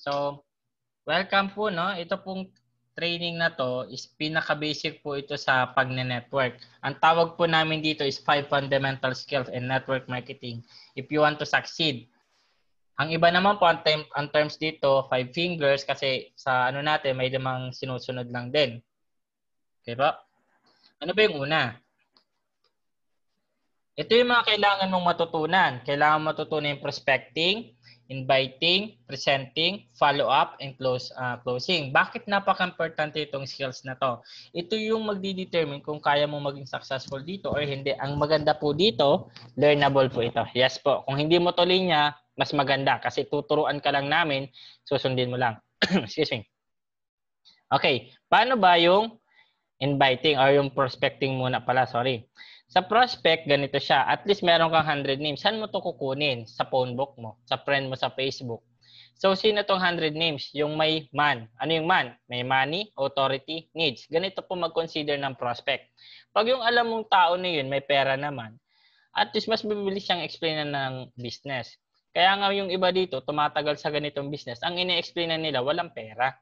So, welcome po, no? Ito pong training na to is pinaka-basic po ito sa pagne-network. Ang tawag po namin dito is 5 fundamental skills in network marketing if you want to succeed. Ang iba naman po, ang terms dito, 5 fingers kasi sa ano natin, may limang sinusunod lang din. Okay po? Ano ba yung una? Ito yung mga kailangan mong matutunan. Kailangan matutunan yung prospecting, inviting, presenting, follow-up, and closing. Bakit napaka-importante itong skills na to? Ito yung magdi-determine kung kaya mong maging successful dito or hindi. Ang maganda po dito, learnable po ito. Yes po. Kung hindi mo tuloy niya, mas maganda kasi tuturuan ka lang namin, susundin mo lang. Excuse me. Okay. Paano ba yung inviting or yung prospecting muna pala, sorry. Sa prospect, ganito siya. At least meron kang 100 names. Saan mo to kukunin? Sa phone book mo, sa friend mo sa Facebook. So, sino tong 100 names? Yung may man. Ano yung man? May money, authority, needs. Ganito po mag-consider ng prospect. Pag yung alam mong tao na yun, may pera naman, at least mas bibilis siyang explainan ng business. Kaya nga yung iba dito, tumatagal sa ganitong business, ang ini-explainan nila, walang pera.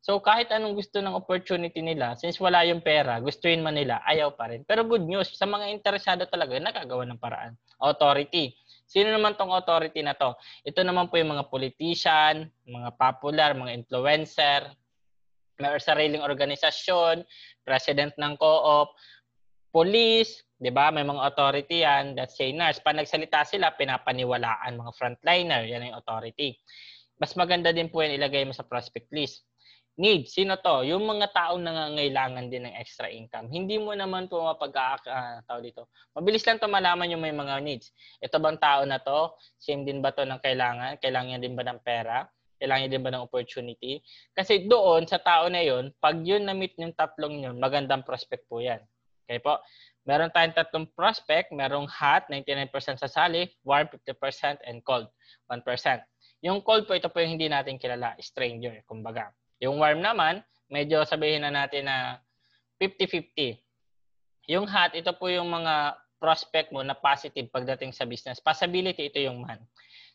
So kahit anong gusto ng opportunity nila, since wala yung pera, gustuin man nila, ayaw pa rin. Pero good news, sa mga interesado talaga, nakagawa ng paraan. Authority. Sino naman tong authority na to? Ito naman po yung mga politician, mga popular, mga influencer, may sariling organisasyon, president ng co-op, police, 'di ba? May mga authority yan, that's say nurse. Pag nagsalita sila, pinapaniwalaan mga frontliner, yan yung authority. Mas maganda din po yan ilagay mo sa prospect list. Need, sino to? Yung mga taong nangangailangan din ng extra income. Hindi mo naman po tao dito. Mabilis lang to malaman yung may mga needs. Ito bang tao na to? Same din ba to ng kailangan? Kailangan niya din ba ng pera? Kailangan niya din ba ng opportunity? Kasi doon, sa tao na yun, pag yun na-meet yung tatlong yun, magandang prospect po yan. Okay po? Meron tayong tatlong prospect. Merong hot, 99% sasali, warm, 50%, and cold, 1%. Yung cold po, ito po yung hindi natin kilala, stranger, kumbaga. Yung warm naman, medyo sabihin na natin na 50-50. Yung hot, ito po yung mga prospect mo na positive pagdating sa business. Possibility, ito yung man.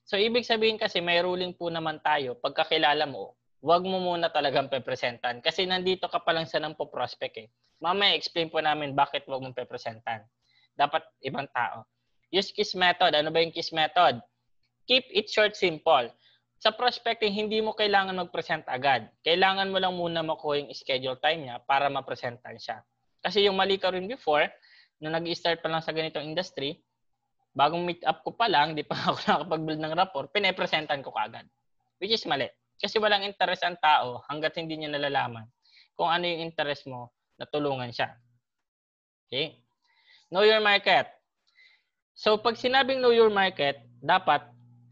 So, ibig sabihin kasi may ruling po naman tayo. Pagkakilala mo, wag mo muna talagang pepresentan. Kasi nandito ka pa lang sa po prospect eh. Mamaya, explain po namin bakit wag mong pepresentan. Dapat ibang tao. Use KISS method. Ano ba yung KISS method? Keep it short, simple. Sa prospecting, hindi mo kailangan mag-present agad. Kailangan mo lang muna makuha yung schedule time niya para ma-presentan siya. Kasi yung mali ka rin before, nung nag-start pa lang sa ganitong industry, bagong meet up ko pa lang, di pa ako nakapag-build ng rapport, pinapresentan ko kaagad. Which is mali. Kasi walang interest ang tao hanggat hindi niya nalalaman kung ano yung interest mo na tulungan siya. Okay? Know your market. So, pag sinabing know your market, dapat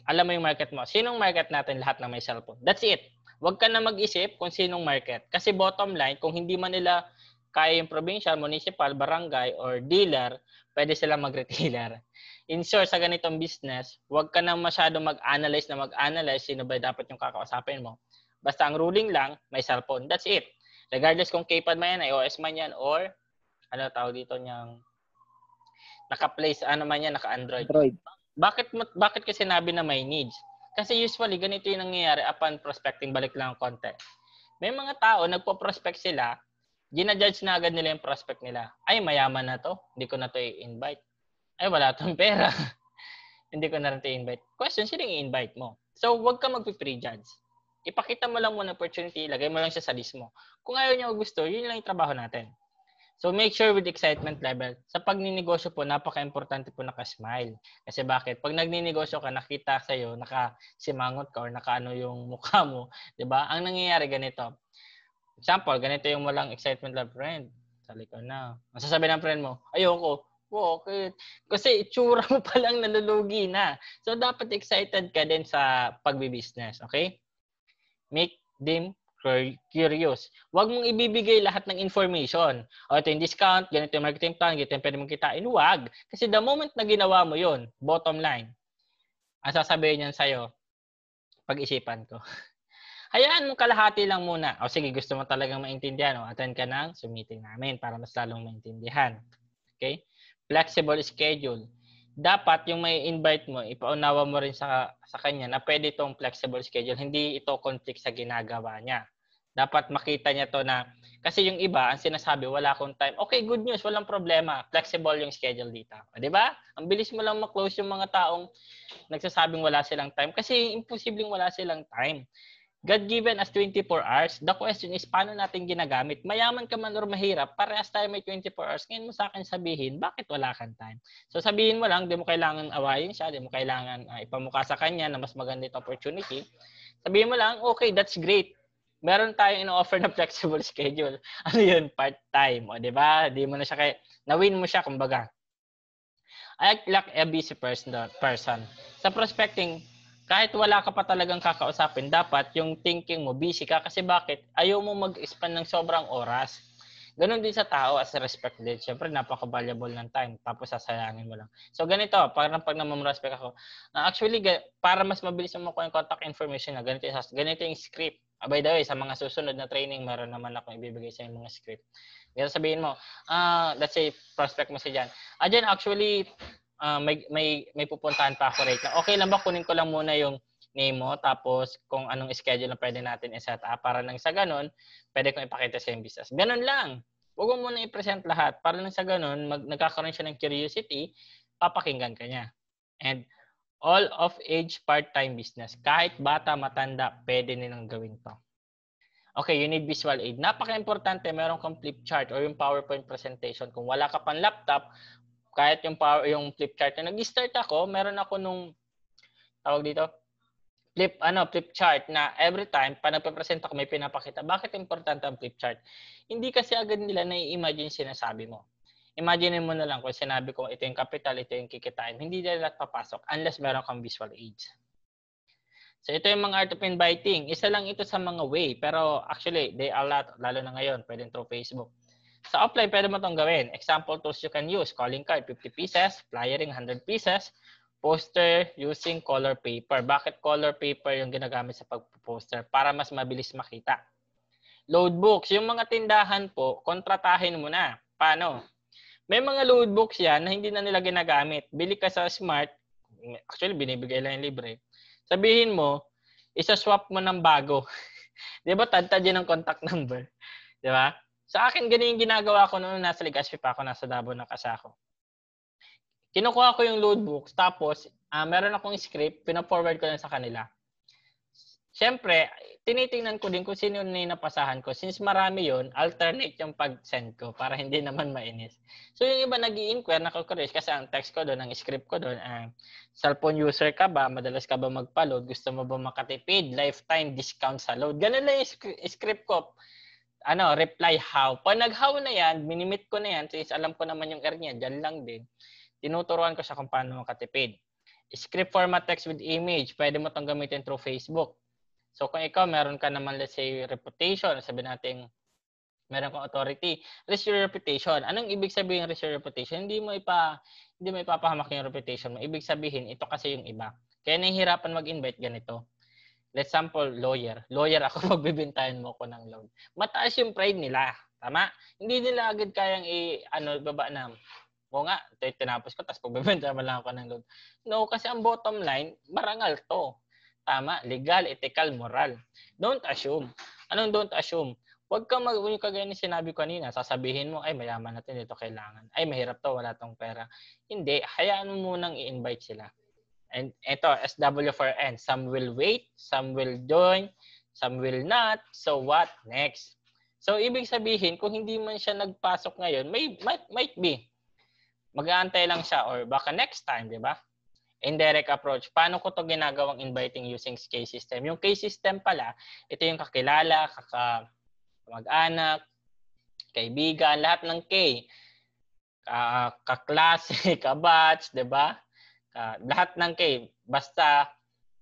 alam mo yung market mo. Sinong market natin? Lahat na may cellphone. That's it. Huwag ka na mag-isip kung sinong market. Kasi bottom line, kung hindi man nila kaya yung provincial, municipal, barangay, or dealer, pwede silang mag-retailer. In short, sa ganitong business, huwag ka na masyado mag-analyze sino ba dapat yung kakausapin mo. Basta ang ruling lang, may cellphone. That's it. Regardless kung keypad man yan, iOS man yan, or ano tawag dito niyang naka-place, ano man yan, naka-Android. Android. Bakit kasi sinabi na may needs? Kasi usually, ganito yung nangyayari upon prospecting, balik lang konti. May mga tao, nagpo-prospect sila, ginajudge na agad nila yung prospect nila. Ay, mayaman na to, hindi ko na to i-invite. Ay, wala tong pera. Hindi ko na rin to i-invite. Question, sino yung i-invite mo? So, huwag ka mag-prejudge. Ipakita mo lang muna opportunity, lagay mo lang siya sa list mo. Kung ayaw niya gusto, yun lang yung trabaho natin. So, make sure with excitement level. Sa pagninegosyo po, napaka-importante po naka-smile. Kasi bakit? Pag nagninegosyo ka, nakita sa'yo, nakasimangot ka or nakaano yung mukha mo, di ba? Ang nangyayari ganito. Example, ganito yung walang excitement level, friend. Sali ko na. Ang sasabi ng friend mo, ayoko. Bakit? Kasi itsura mo palang nalulugi na. So, dapat excited ka din sa pagbibusiness. Okay? Make them curious. Huwag mong ibibigay lahat ng information. O ito yung discount, ganito yung marketing plan, ganito yung pwede mong kitain. Huwag. Kasi the moment na ginawa mo yun, bottom line, ang sasabihin niyan sa'yo, pag-isipan ko. Hayaan mo kalahati lang muna. O sige, gusto mo talagang maintindihan. O attend ka ng meeting namin para mas lalong maintindihan. Okay? Flexible schedule. dapat yung may invite mo, ipaunawa mo rin sa kanya na pwede itong flexible schedule. Hindi ito conflict sa ginagawa niya. Dapat makita niya to na, kasi yung iba, ang sinasabi, wala akong time. Okay, good news, walang problema. Flexible yung schedule dito. Di ba? Ang bilis mo lang ma-close yung mga taong nagsasabing wala silang time kasi imposibleng wala silang time. God given us 24 hours. The question is, paano natin ginagamit? Mayaman ka man or mahirap, parehas tayo may 24 hours. Ngayon mo sa akin sabihin, bakit wala kang time? So sabihin mo lang, di mo kailangan awayin siya, di mo kailangan ipamukha sa kanya na mas maganda itong opportunity. Sabihin mo lang, okay, that's great. Meron tayong ino-offer na flexible schedule. Ano yun? Part-time. O, di ba? Di mo na siya na-win mo siya, kumbaga. I act like a busy person. Sa prospecting, kahit wala ka pa talagang kakausapin, dapat yung thinking mo, busy ka. Kasi bakit? Ayaw mo mag-spend ng sobrang oras. Ganon din sa tao as a respect din. Siyempre, napaka-valuable ng time. Tapos, sasayangin mo lang. So, ganito, parang pag namamrespect ako, actually, para mas mabilis mo makuha yung contact information na ganito yung script. By the way, sa mga susunod na training, meron naman akong ibibigay sa yung mga script. Kaya sabihin mo, let's say, prospect mo si Jan. Jan, actually, may pupuntahan pa ako right now. Okay lang ba kunin ko lang muna yung name mo tapos kung anong schedule na pwede natin i-set up para nang sa ganun, pwede kong ipakita sa yung business. Ganun lang. Huwag mo muna i-present lahat para nang sa ganun, nagkakaroon siya ng curiosity, papakinggan ka niya. And all of age part-time business. Kahit bata, matanda, pwede nilang gawin to. Okay, you need visual aid. Napaka-importante, meron kang flip chart or yung PowerPoint presentation. Kung wala ka pang laptop, kahit yung flip chart na nag-start ako, meron ako nung tawag dito, flip chart na every time pa nagpe-present ako may pinapakita. Bakit importante ang flip chart? Hindi kasi agad nila na-imagine sinasabi mo. Imagine mo na lang kung sinabi ko ito yung capital, ito yung kikitain. Hindi nila papasok unless meron kang visual aids. So ito yung mga art of inviting. Isa lang ito sa mga way. Pero actually, they are a lot, lalo na ngayon, pwedeng through Facebook. Sa offline, pwede mo itong gawin. Example tools you can use. Calling card, 50 pieces. Flyering, 100 pieces. Poster using color paper. Bakit color paper yung ginagamit sa pag-poster? Para mas mabilis makita. Load books. Yung mga tindahan po, kontratahin mo na. Paano? May mga load books yan na hindi na nila ginagamit. Bili ka sa Smart. Actually, binibigay lang yung libre. Sabihin mo, isa-swap mo ng bago. Di ba? Tad-tad yun ang contact number. Di ba? Sa akin, ganyan yung ginagawa ko noong nasa Legazpi pa ako, nasa Davao na kasi ako. Kinukuha ko yung load books, tapos meron akong script, pina-forward ko lang sa kanila. Siyempre, tinitingnan ko din kung sino yung napasahan ko. Since marami yon, alternate yung pag-send ko para hindi naman mainis. So yung iba nag-i-inquire, nakakorek kasi ang text ko doon, ang script ko doon, cellphone user ka ba? Madalas ka ba magpa-load? Gusto mo ba makatipid? Lifetime discount sa load? Ganun lang yung script ko. Reply how. Pag nag-how na yan, minimit ko na yan, since alam ko naman yung error niya, dyan lang din. Tinuturuan ko siya kung paano makatipid. Script format text with image, pwede mo itong gamitin through Facebook. So kung ikaw meron ka naman, let's say, reputation, sabi natin meron kang authority, risk your reputation. Anong ibig sabihin risk your reputation? Hindi mo ipapahamak yung reputation mo. Ibig sabihin, ito kasi yung iba. Kaya nahihirapan mag-invite ganito. Let's sample, lawyer. Lawyer ako, magbibintayan mo ko ng loan. Mataas yung pride nila. Tama? Hindi nila agad kayang baba na. O nga, tinapos ko, tapos pagbibintayan mo lang ako ng loan. No, kasi ang bottom line, marangal to. Tama, legal, ethical, moral. Don't assume. Anong don't assume? Huwag kang yung kagaya ni sinabi ko kanina, sasabihin mo, ay mayaman natin dito kailangan. Ay mahirap to, wala tong pera. Hindi, hayaan mo munang i-invite sila. And ito, SW4N. Some will wait, some will join, some will not. So what next? So ibig sabihin, kung hindi man siya nagpasok ngayon, might be. Mag-aantay lang siya or baka next time, di ba? Indirect approach. Paano ko to ginagawang inviting using case system? Yung case system pala, ito yung kakilala, mag-anak, kaibigan, lahat ng K. Kaklase, kabatch, di ba? Lahat ng K. Basta,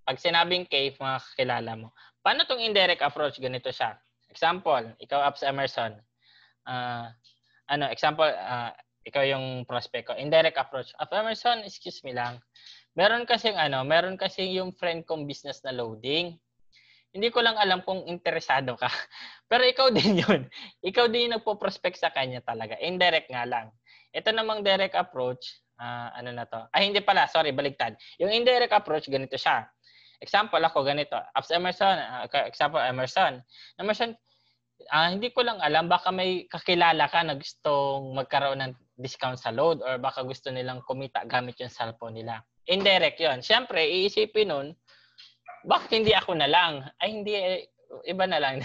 pag sinabing K, mga kakilala mo. Paano tong indirect approach? Ganito siya. Example, ikaw Ups Emerson. Ikaw yung prospect ko. Indirect approach. Ups Emerson, excuse me lang. Meron kasi yung friend kong business na loading. Hindi ko lang alam kung interesado ka. Pero ikaw din yun. Ikaw din yung nagpo-prospect sa kanya talaga. Indirect nga lang. Ito namang direct approach, ano na to? Ay, hindi pala. Sorry, baligtad. Yung indirect approach, ganito siya. Example ako, ganito. Apps Emerson, example, Emerson. Emerson, hindi ko lang alam, baka may kakilala ka na gustong magkaroon ng discount sa load or baka gusto nilang kumita gamit yung cellphone nila. Indirect yon. Siyempre, iisipin nun, bakit hindi ako na lang? Ay, hindi, iba na lang.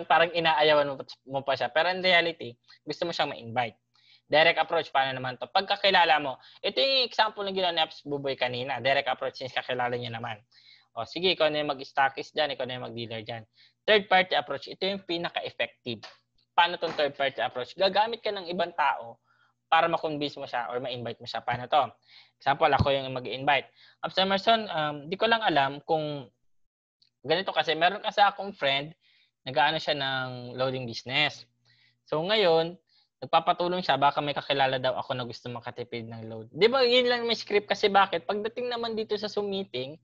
parang inaayawan mo pa siya. Pero in reality, gusto mo siyang ma-invite. Direct approach, paano naman to? Pagkakilala mo, ito yung example na ginawa ni Apps Buboy kanina. Direct approach, since kakilala niya naman. O sige, ikaw na yung mag-stockist dyan, ikaw na yung mag-dealer dyan. Third party approach, ito yung pinaka-effective. Paano tong third party approach? Gagamit ka ng ibang tao para ma-convince mo siya or ma-invite mo siya. Paano to? Example, ako yung mag-invite. Apps Emerson, di ko lang alam kung ganito kasi, meron kasi akong friend, nag-aano siya ng loading business. So ngayon, nagpapatulong siya, baka may kakilala daw ako na gusto makatipid ng load. Di ba, yun lang may script kasi bakit? Pagdating naman dito sa Zoom meeting,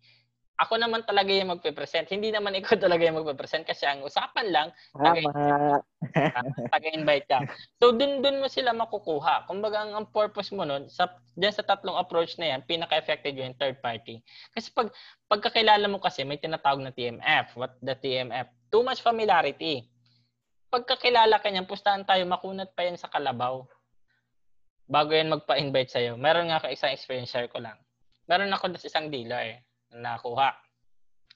ako naman talaga yung magpe-present. Hindi naman ikaw talaga yung magpe-present kasi ang usapan lang, taga-invite ka. So, dun mo sila makukuha. Kumbaga, ang purpose mo nun, dyan sa tatlong approach na yan, pinaka-effective yung third party. Kasi pagkakilala mo kasi, may tinatawag na TMF. What the TMF? Too much familiarity. Pagkakilala ka niyan, pustahan tayo, makunat pa yan sa kalabaw. Bago yan magpa-invite sa'yo. Meron nga ako isang experience, share ko lang. Meron ako isang dealer na nakuha.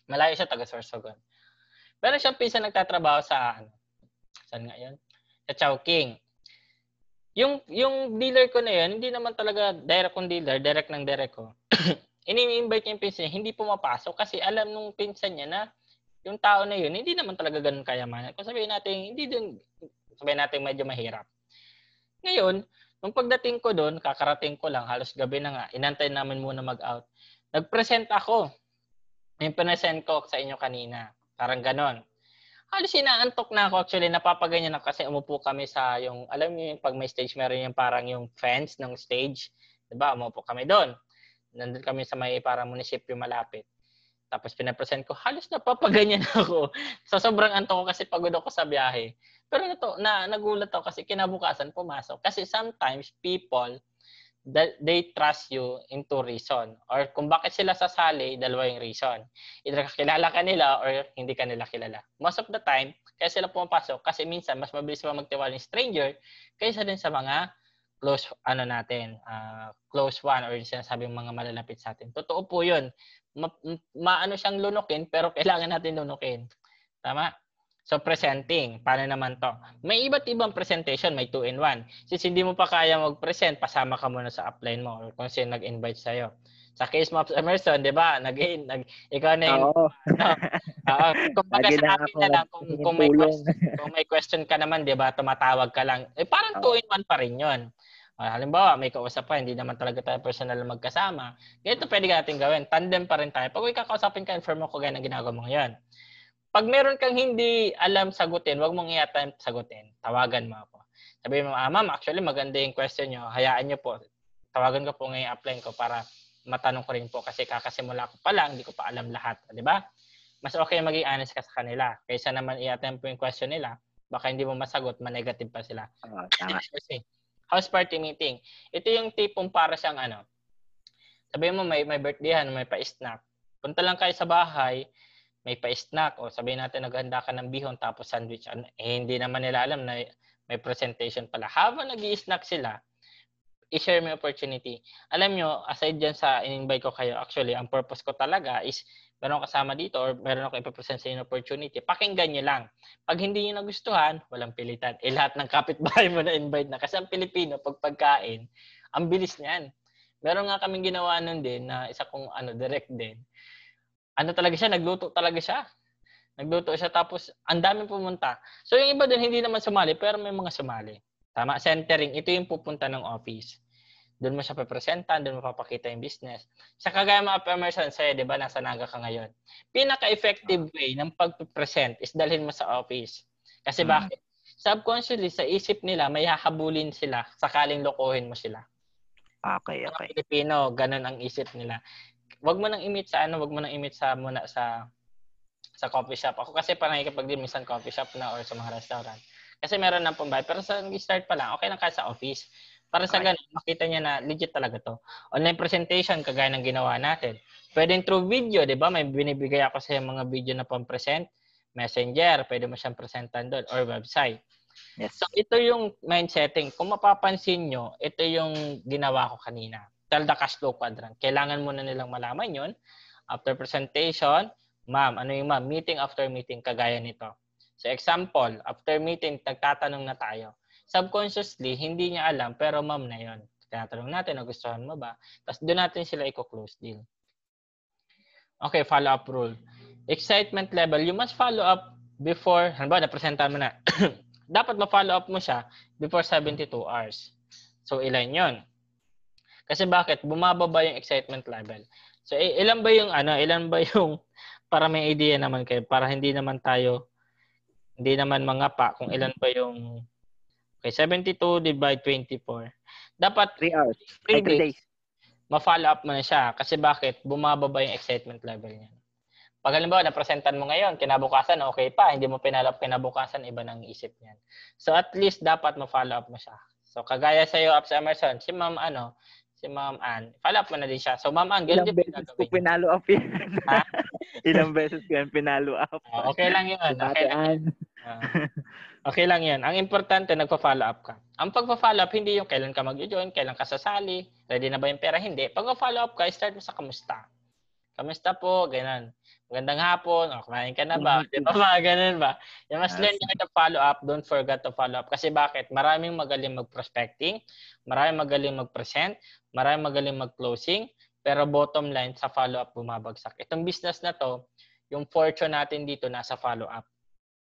Malayo siya, taga Sorsogon. Meron siyang pinsan nagtatrabaho sa, saan nga yun? Sa Chowking. Yung dealer ko na yun, hindi naman talaga direct kong dealer, direct ko. Ini-invite niya yung pinsan niya, hindi pumapasok kasi alam nung pinsan niya na yung tao na yun, hindi naman talaga ganun kayaman. Kung sabihin natin, sabihin natin medyo mahirap. Ngayon, nung pagdating ko doon, kakarating ko lang, halos gabi na nga, inantay namin muna mag-out. Nag-present ako. Yung present ko sa inyo kanina. Parang ganon. Halos inaantok na ako. Actually, napapaganyan na kasi umupo kami sa yung, alam niyo yung pag may stage, meron yung parang yung fence ng stage. Diba? Umupo kami doon. Nandun kami sa may parang munisipyo malapit. Tapos pinapresent ko, halos napapaganyan ako. So sobrang antok ko kasi pagod ako sa biyahe. Pero nagulat ako kasi kinabukasan pumasok. Kasi sometimes people, they trust you into reason. Or kung bakit sila sasali, dalawa yung reason. Either kakilala ka nila or hindi ka nila kilala. Most of the time, kaya sila pumapasok kasi minsan mas mabilis pa magtiwala ng stranger kaysa din sa mga close close one or yung sinasabing mga malalapit sa atin. Totoo po 'yun. Maano siyang lunukin pero kailangan natin lunukin. Tama? So presenting, paano naman to? May iba't ibang presentation, may 2-in-1. Since hindi mo pa kaya mag-present, pasama ka muna sa upline mo or kung sino nag-invite sa'yo. Sa case mo, Emerson, di ba? Ikaw na yung... Oo. Kumbaga sa akin na lang, kung may question ka naman, di ba, tumatawag ka lang. Parang 2-in-1 pa rin yun. Halimbawa, may kausap pa, hindi naman talaga tayo personal magkasama. Ganito pwede natin gawin. Tandem pa rin tayo. Pag may kakausapin ka, inform mo ko gaya ng ginagawa mo ngayon. Pag meron kang hindi alam sagutin, wag mong i-attempt sagutin. Tawagan mo ako. Sabihin mo, ma'am, actually maganda yung question nyo. Hayaan nyo po. Tawagan ko po ngayon upline ko para matanong ko rin po kasi kakasimula ko pa lang, hindi ko pa alam lahat. Di ba? Mas okay maging honest ka sa kanila. Kaysa naman i-attempt po yung question nila, baka hindi mo masagot, ma-negative pa sila. Tama. House party meeting. Ito yung tipong para siyang sabihin mo may birthdayhan, may pa-snack. Punta lang kayo sa bahay, may pa-snack o sabihin natin naghanda ka ng bihon tapos sandwich. Hindi naman nila alam na may presentation pala. Habang nag-i-snack sila, i-share mo yung opportunity. Alam nyo, aside dyan sa in-invite ko kayo, actually, ang purpose ko talaga is meron kasama dito or meron ako ipapresent sa inyo opportunity. Pakinggan nyo lang. Pag hindi nyo nagustuhan, walang pilitan. Lahat ng kapitbahay mo na invite na. Kasi ang Pilipino, pag pagkain, ang bilis niyan. Meron nga kaming ginawa nun din na isa kong direct din. Talaga siya, nagluto talaga siya. Nagluto siya tapos ang daming pumunta. So yung iba din hindi naman sumali pero may mga sumali. Tama, centering. Ito yung pupunta ng office. Doon mo siya papresentan, doon mo papakita yung business. Sa kagaya mga Emerson sa'yo, di ba, nasa Naga ka ngayon. Pinaka-effective way ng pag-present is dalhin mo sa office. Kasi bakit? Subconsciously, sa isip nila, may hahabulin sila sakaling lokohin mo sila. Okay. Mga Pilipino, ganun ang isip nila. Wag mo nang i-meet muna sa coffee shop. Ako kasi parang nakikipag-deal minsan coffee shop na or sa mga restaurant. Kasi meron ng pambayad. Pero sa nag-start pa lang, okay lang kahit sa office. Para sa ganun, makita niya na legit talaga to. Online presentation, kagaya ng ginawa natin. Pwede through video, di ba? May binibigay ako sa mga video na pang-present. Messenger, pwede mo siyang presentan doon, or website. Yes. So, ito yung mind setting. Kung mapapansin nyo, ito yung ginawa ko kanina. Tell the cash flow quadrant. Kailangan muna nilang malaman yun. After presentation, ma'am, ano yung ma'am? Meeting after meeting, kagaya nito. So, example, after meeting, nagtatanong na tayo. Subconsciously, hindi niya alam, pero ma'am na yun. Tinatanong natin, nagustuhan mo ba? Tapos doon natin sila i-close deal. Okay, follow-up rule. Excitement level, you must follow up before, halimbawa, napresentahan mo na. Dapat ma-follow up mo siya before 72 hours. So, ilan yon? Kasi bakit? Bumababa yung excitement level. So, ilan ba yung, para may idea naman kayo, para hindi naman mangapa kung ilan ba yung, okay, 72 divide 24. Dapat 3 hours. 3 3 days, days. ma-follow up mo na siya. Kasi bakit? Bumababa yung excitement level niya. Pag halimbawa, napresentan mo ngayon, kinabukasan, okay pa. Hindi mo pinalap kinabukasan, iba nang isip niyan. So, at least, dapat ma-follow up mo siya. So, kagaya sa'yo, Ups Emerson, si Ma'am Ann, follow up mo na din siya. So, Ma'am Ann, Ilang beses ko pinalo up yan. Ha? Ilang beses ko yan pinalo up. Okay lang yun. Okay lang yun. Okay lang yan. Ang importante, nagpa-follow up ka. Ang pagpa-follow up, hindi yung kailan ka mag-join, kailan ka sasali, ready na ba yung pera, hindi. Pag-follow up ka, start mo sa kamusta. Kamusta po, ganun. Magandang hapon, kumain ka na ba? Di ba mga ganun ba? You must learn to follow up. Don't forget to follow up. Kasi bakit? Maraming magaling mag-prospecting, maraming magaling mag-present, maraming magaling mag-closing, pero bottom line, sa follow up bumabagsak. Itong business na to, yung fortune natin dito nasa follow up.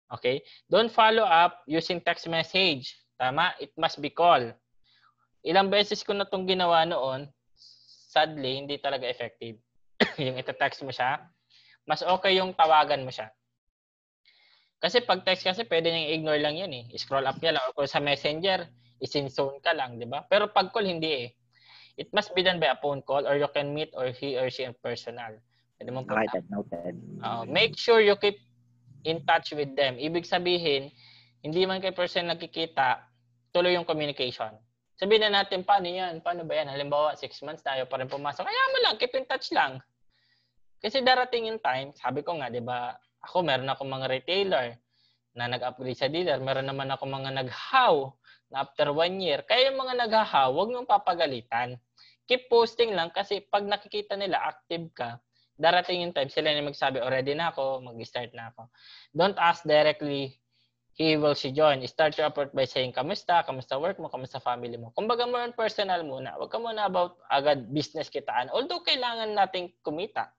Okay? Don't follow up using text message. Tama? It must be call. Ilang beses ko na itong ginawa noon, sadly, hindi talaga effective. Yung ita-text mo siya, mas okay yung tawagan mo siya. Kasi pag text kasi, pwede niyang i-ignore lang yan eh. I-scroll up niya lang. O kung sa messenger, isin-zone ka lang, di ba? Pero pag call, hindi eh. It must be done by a phone call or you can meet or he or she in personal. Pwede mong punta. Make sure you keep in touch with them. Ibig sabihin, hindi man kay person nagkikita, tuloy yung communication. Sabihin na natin, paano yan? Paano ba yan? Halimbawa, 6 months tayo pa rin pumasok. Kaya mo lang, keep in touch lang. Kasi darating yung time, sabi ko nga, di ba, ako meron akong mga retailer na nag-upgrade sa dealer. Meron naman ako mga nag-how na after 1 year. Kaya yung mga nag-how, huwag mong papagalitan. Keep posting lang kasi pag nakikita nila, active ka, darating yung time, sila na magsabi, ready na ako, mag-start na ako. Don't ask directly, he will she join. Start your effort by saying, kamusta work mo, kamusta family mo. Kumbaga mo yung personal muna. Huwag ka muna about agad business kitaan. Although kailangan nating kumita.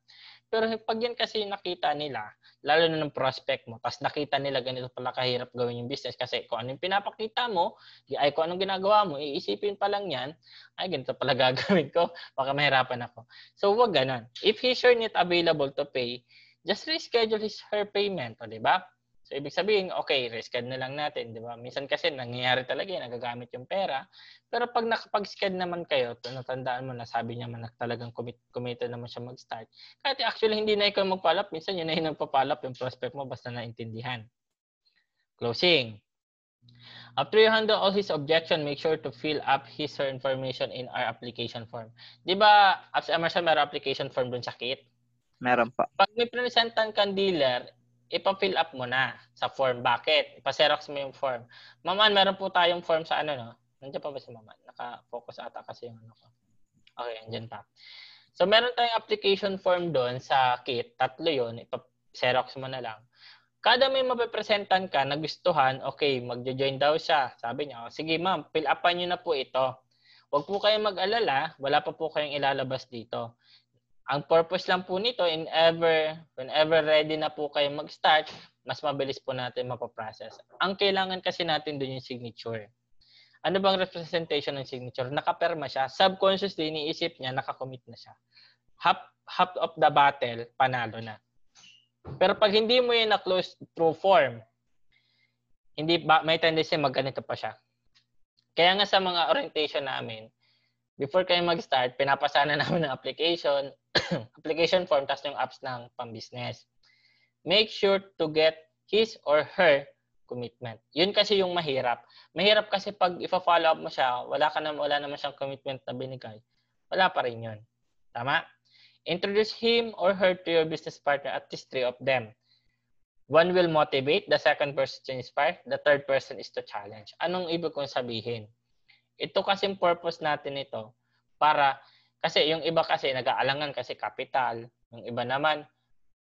Pero pag yan kasi nakita nila, lalo na ng prospect mo, tapos nakita nila ganito pala kahirap gawin yung business kasi kung ano yung pinapakita mo, ay kung anong ginagawa mo, iisipin pa lang yan, ay ganito pala gagawin ko, baka mahirapan ako. So wag ganun. If he's sure not available to pay, just reschedule her payment, di ba? So ibig sabihin, okay, reschedule na lang natin, di ba? Minsan kasi nangyayari talaga yan, nagagamit yung pera. Pero pag nakapag-schedule naman kayo, natandaan mo na sabi niya man na talagang committed naman siya mag-start. Kahit actually hindi na ikaw mag-follow up, minsan yun na yung nagpa-follow up yung prospect mo basta naintindihan. Closing. After you handle all his objection, make sure to fill up his or information in our application form. Di ba, Ups Emerson, may application form dun sa kit? Meron pa. Pag may presentan kang dealer, ipa-fill up mo na sa form. Bakit? Ipa-xerox mo yung form. Maman, meron po tayong form sa nandiyan pa ba si Maman? Naka-focus ata kasi yung ko. Okay, andyan pa. So, meron tayong application form doon sa kit. 3 yun. Ipa-xerox mo na lang. Kada may mapipresentan ka, nagustuhan, okay, magjo-join daw siya. Sabi niya, sige ma'am, fill upan nyo na po ito. Huwag po kayong mag-alala, wala pa po kayong ilalabas dito. Ang purpose lang po nito, whenever ready na po kayo mag-start, mas mabilis po natin mapaprocess. Ang kailangan kasi natin doon yung signature. Ano bang representation ng signature? Nakaperma siya. Subconsciously, iniisip niya, nakakommit na siya. Half of the battle, panalo na. Pero pag hindi mo yun na-close through form, may tendency magganito pa siya. Kaya nga sa mga orientation namin, before kayo mag-start, pinapasana namin ng application form, tas yung apps ng pang-business. Make sure to get his or her commitment. Yun kasi yung mahirap. Mahirap kasi pag ifa-follow up mo siya, wala naman siyang commitment na binigay. Wala pa rin yun. Tama? Introduce him or her to your business partner, at least 3 of them. One will motivate, the second person to inspire, the third person is to challenge. Anong ibig kong sabihin? Ito kasing purpose natin ito para, kasi yung iba kasi nag-aalangan kasi capital, yung iba naman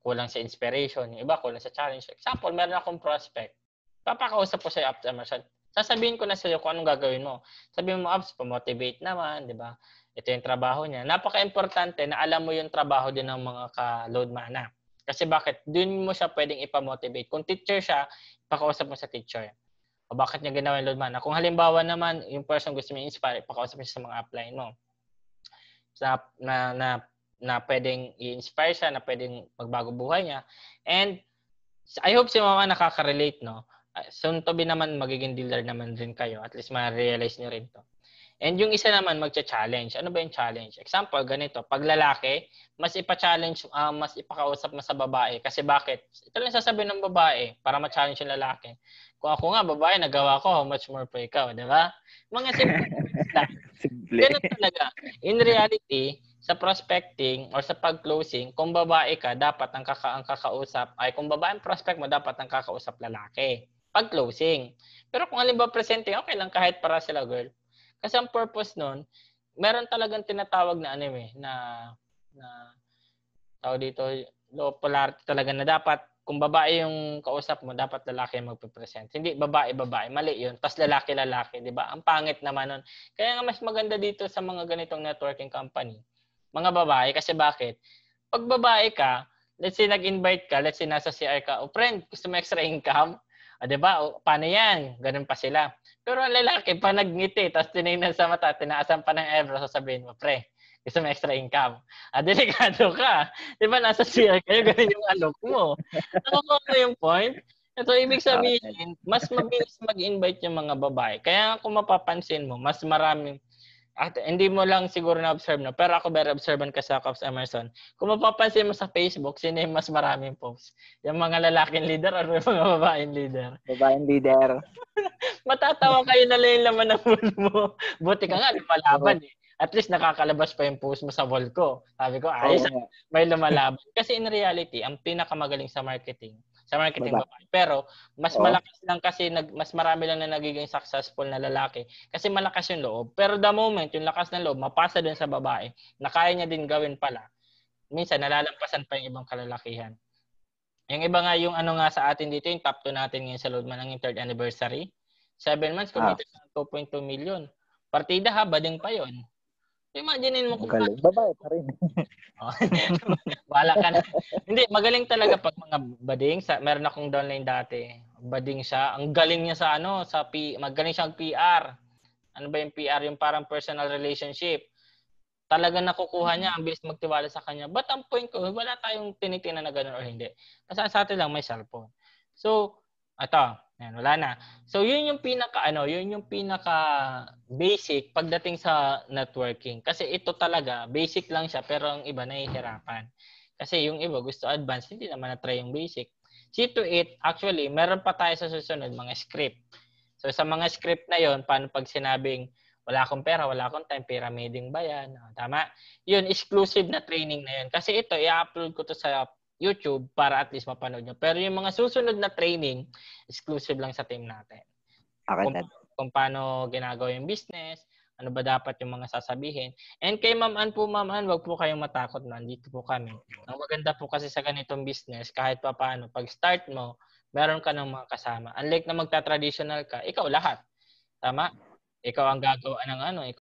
kulang sa inspiration, yung iba kulang sa challenge. Example, meron akong prospect. Papakausap ko sa after Emerson. Sasabihin ko na sa iyo kung anong gagawin mo. Sabihin mo, Abs, pa-motivate naman, di ba? Ito yung trabaho niya. Napaka-importante na alam mo yung trabaho din ng mga ka-load mana. Kasi bakit? Doon mo siya pwedeng ipa-motivate. Kung teacher siya, pakausap mo sa teacher. O bakit niya ginawa yung load mana? Kung halimbawa naman, yung person gusto mo i-inspire, pakausap mo siya sa mga upline mo. Na pwedeng i-inspire siya, na pwedeng magbago buhay niya. And I hope si Mama nakaka-relate, no? Soon to be naman, magiging dealer naman rin kayo. At least ma-realize nyo rin to. And yung isa naman, magcha-challenge. Ano ba yung challenge? Example, ganito. Pag lalaki, mas ipa-challenge, mas ipakausap mo sa babae. Kasi bakit? Ito lang sasabihin ng babae para ma-challenge yung lalaki. Kung ako nga, babae, nagawa ko, how much more pa ikaw, di ba? Mga simple lang. Simple. Ganun talaga. In reality, sa prospecting or sa pag-closing, kung babae ka, dapat ang kakausap, ay kung babae ang prospect mo, dapat ang kakausap lalaki. Pag-closing. Pero kung halimbawa presenting, okay lang kahit para sila girl. Kasi ang purpose nun, meron talagang tinatawag na tawag dito, low polarity talaga na dapat kung babae yung kausap mo, dapat lalaki yung magpe-present. Hindi babae, mali yun. Tapos lalaki, di ba? Ang pangit naman nun. Kaya nga mas maganda dito sa mga ganitong networking company, mga babae, kasi bakit? Pag babae ka, let's say nag-invite ka, let's say nasa CR ka, friend, gusto mo extra income? Di ba? Paano yan? Ganun pa sila. Pero ang lalaki, pa nagngiti, tapos tinignan sa mata, tinaasan pa ng eyebrow, sasabihin mo, pre, gusto mo extra income. Delikado ka. Di ba, nasa CR kayo, ganun yung alok mo. Nakukuha mo yung point? Ito, ibig sabihin, mas mabilis mag-invite yung mga babae. Kaya kung mapapansin mo, mas maraming, at hindi mo lang siguro na-observe, no? Pero ako very observant ka sa Cops Emerson. Kung mapapansin mo sa Facebook, sino yung mas maraming posts? Yung mga lalaking leader o yung mga babaeng leader? Babaeng leader. Matatawa kayo na lang yung laman ng wall mo. Buti ka nga, lumalaban eh. At least nakakalabas pa yung post mo sa wall ko. Sabi ko, ayos, may lumalaban. Kasi in reality, ang pinakamagaling sa marketing babae. Pero mas malakas lang kasi mas marami lang na nagiging successful na lalaki kasi malakas yung loob. Pero the moment yung lakas ng loob mapasa dun sa babae na kaya niya din gawin pala, minsan nalalampasan pa yung ibang kalalakihan. Yung iba nga yung ano nga sa atin dito, yung top 2 natin ngayon sa Loadman ng 3rd anniversary. 7 months committed ng 2.2 million. Partida ha, bading pa yon. Imaginein mo kung galing. Babae pa rin. Wala ka na. Hindi, magaling talaga pag mga bading. Meron akong downline dati. Bading siya. Ang galing niya sa magaling siyang PR. Ano ba yung PR? Yung parang personal relationship. Talagang nakukuha niya. Ang bilis magtiwala sa kanya. But ang point ko, wala tayong tinitingnan na gano'n or hindi. Kasi sa atin lang may cellphone. So, ito. Yan, wala na. So, yun yung pinaka basic pagdating sa networking. Kasi ito talaga, basic lang siya, pero ang iba nahihirapan. Kasi yung iba gusto advance, hindi naman na-try yung basic. See to it, actually, meron pa tayo sa susunod, mga script. So, sa mga script na yon, paano pag sinabing, wala akong pera, wala akong time, pyramiding ba yan? Tama? Yun, exclusive na training na yun. Kasi ito, i-upload ko to sa YouTube para at least mapanood nyo. Pero yung mga susunod na training, exclusive lang sa team natin. Kung paano ginagawa yung business, ano ba dapat yung mga sasabihin. And kay Ma'am Ann, wag po kayong matakot na. Dito po kami. Ang maganda po kasi sa ganitong business, kahit pa paano, pag start mo, meron ka ng mga kasama. Unlike na magta-traditional ka, ikaw lahat. Tama? Ikaw ang gagawa ng